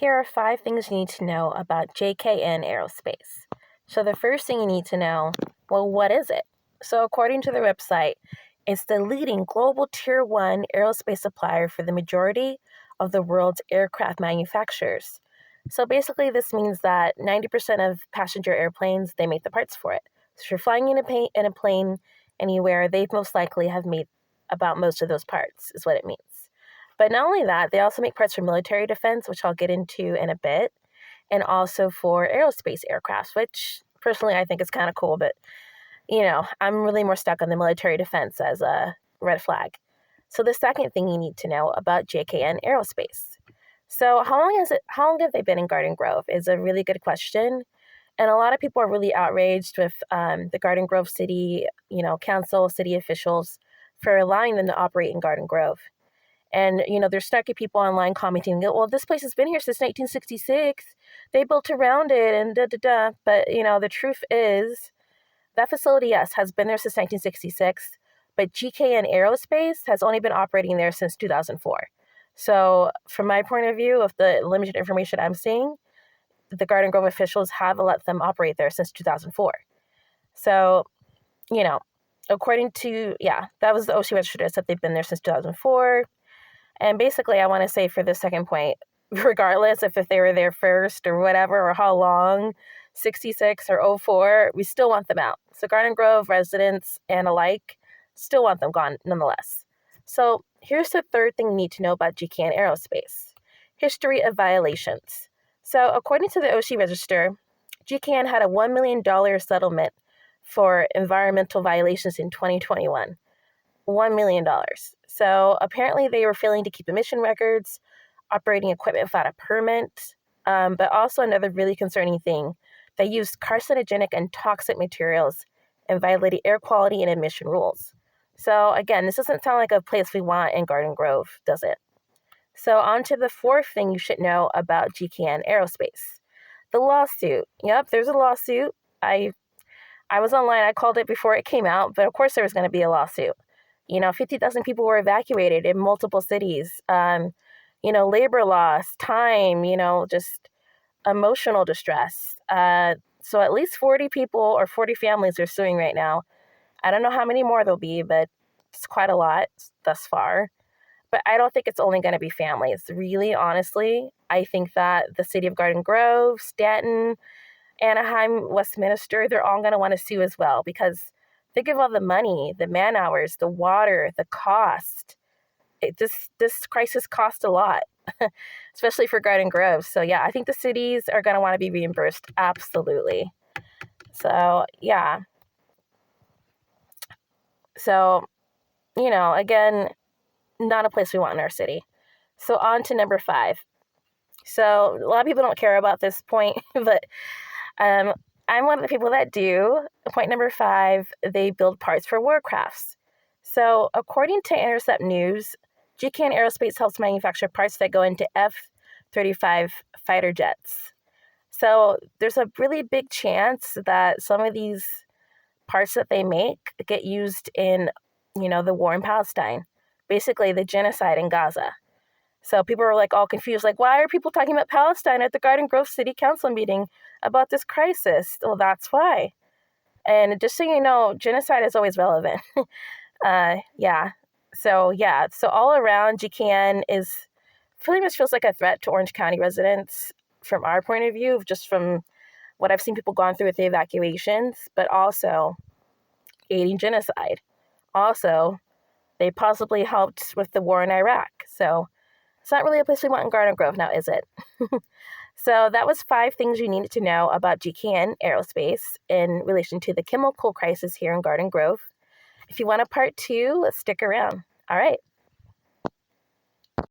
Here are 5 things you need to know about GKN Aerospace. So the first thing you need to know, well, what is it? So according to their website, it's the leading global Tier 1 aerospace supplier for the majority of the world's aircraft manufacturers. So basically this means that 90% of passenger airplanes, they make the parts for it. So if you're flying in a plane anywhere, they most likely have made about most of those parts, is what it means. But not only that, they also make parts for military defense, which I'll get into in a bit, and also for aerospace aircraft, which personally I think is kind of cool. But, I'm really more stuck on the military defense as a red flag. So the second thing you need to know about GKN Aerospace. So how long have they been in Garden Grove is a really good question. And a lot of people are really outraged with the Garden Grove City, council, city officials for allowing them to operate in Garden Grove. And, there's snarky people online commenting, well, this place has been here since 1966. They built around it and da-da-da. But, the truth is that facility, yes, has been there since 1966. But GKN Aerospace has only been operating there since 2004. So from my point of view, of the limited information I'm seeing, the Garden Grove officials have let them operate there since 2004. So, according to, that was the OC register that said they've been there since 2004. And basically, I want to say for the second point, regardless if they were there first or whatever, or how long, 66 or 04, we still want them out. So Garden Grove residents and alike still want them gone nonetheless. So here's the third thing you need to know about GKN Aerospace. History of violations. So according to the OC Register, GKN had a $1 million settlement for environmental violations in 2021. $1 million. So apparently they were failing to keep emission records, operating equipment without a permit, but also another really concerning thing, they used carcinogenic and toxic materials and violated air quality and emission rules. So again, this doesn't sound like a place we want in Garden Grove, does it? So on to the fourth thing you should know about GKN Aerospace. The lawsuit. Yep, there's a lawsuit. I was online, I called it before it came out, but of course there was going to be a lawsuit. 50,000 people were evacuated in multiple cities. Labor loss, time, just emotional distress. So at least 40 people or 40 families are suing right now. I don't know how many more there'll be, but it's quite a lot thus far. But I don't think it's only going to be families. Really, honestly, I think that the city of Garden Grove, Stanton, Anaheim, Westminster, they're all going to want to sue as well because think of all the money, the man hours, the water, the cost. This crisis cost a lot, especially for Garden Grove. So yeah, I think the cities are going to want to be reimbursed. Absolutely. So yeah. So, again, not a place we want in our city. So on to number 5. So a lot of people don't care about this point, but I'm one of the people that do. Point number 5, they build parts for warcrafts. So according to Intercept News, GKN Aerospace helps manufacture parts that go into F-35 fighter jets. So there's a really big chance that some of these parts that they make get used in, the war in Palestine, basically the genocide in Gaza. So people are all confused, why are people talking about Palestine at the Garden Grove City Council meeting about this crisis? Well, that's why. And just so you know, genocide is always relevant. So all around, GKN pretty much feels like a threat to Orange County residents from our point of view, just from what I've seen people gone through with the evacuations, but also aiding genocide. Also, they possibly helped with the war in Iraq. So it's not really a place we want in Garden Grove now, is it? So that was 5 things you needed to know about GKN Aerospace in relation to the chemical crisis here in Garden Grove. If you want a part 2, let's stick around. All right.